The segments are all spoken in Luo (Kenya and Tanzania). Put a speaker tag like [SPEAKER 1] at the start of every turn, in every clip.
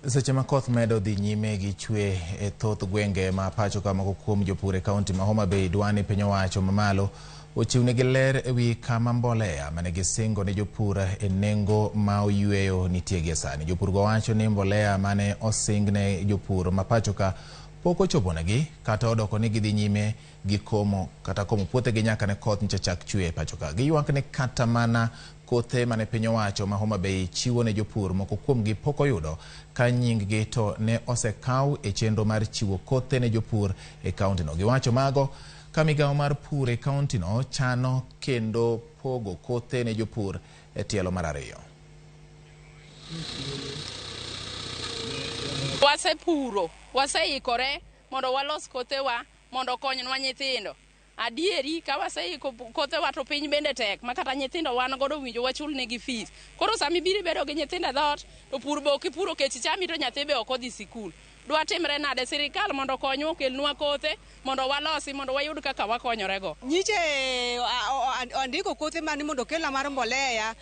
[SPEAKER 1] Seche ma koth medo dhi nyime gi chwe e thoth gwenge ma pacho ka moko kuom jopur e kaunti ma Homa Bay dwa ni piny owacho mamalo ochiwnegi ler ewi kama mbolea mane gisingo ne jopur e nengo ma oyueyo nitie gie sani. Jopur go wacho ni mbolea mane osing ne jopur ma pacho ka pok ochoponegi kata odoko ni gidhi nyime gi komo puothegi nyaka ne koth chak chwe e pacho ka. Giywak ni kata mana kothe mane piny owacho ma Homa Bay chiwo ne jopur moko kuomgi pok oyudo ka nying-gi to ne osekaw e chenro mar chiwo kothe ne jopur e kaunti no. Giwacho mago ka migawo mar pur e kaunti no chano kendo pogo kothe ne jopur e tielo mar ariyo.
[SPEAKER 2] Wasepuro, waseikore mondo walos kothewa mondo konynwa nyithindo. Adieri ka waseiko kothewa to piny bende tek ma kata nyithindo wan godo winjo wachul negi fees. Koro sami biro bedo gi nyithindo e dhoot to pur be ok ipuro kech chami to nyathi be ok odhi sikul. Dwa timre nade sirikal mondo konywa okelnwa kothe mondo walosi mondo wayud kaka wakonyorego.
[SPEAKER 3] Nyiche ondiko kothe mani mondo kelna mar mbolea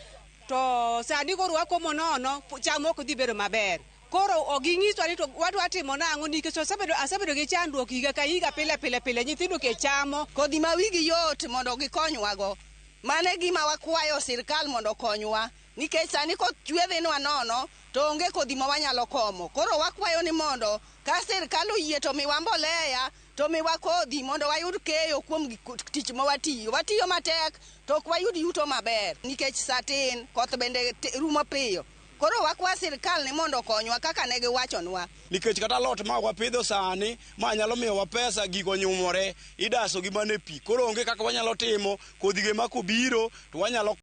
[SPEAKER 3] to sani koro wakomo nono cham ok dhi bedo maber. Koro oging'iswa ni to wadwa timo nang'o nikech asebedo gi chandruok higa ka higa pile nyithindo ke chamo
[SPEAKER 4] kodhi ma wigi yot mondo gikonywago. Mane gima wakwayo sirikal mondo konywa nikech sani koth chwe dhinwa nono to onge kodhi ma wanyalo komo. Koro wakwayo ni mondo ka sirikal oyie to miwa mbolea to miwa kodhi mondo wayud keyo kuom tich ma watiyo. Watiyo matek to ok wayud yuto maber nikech satin koth bende rumo piyo. Koro wakwa sirikal ni mondo konywa kaka ne giwachonwa.
[SPEAKER 5] Nikech kata lot ma wapidho sani ma nyalo miyowa pesa gigo nyumore idaso gi mane pi. Koro onge kaka wanyalo timo kodhi ge ma kobiro to wanyalo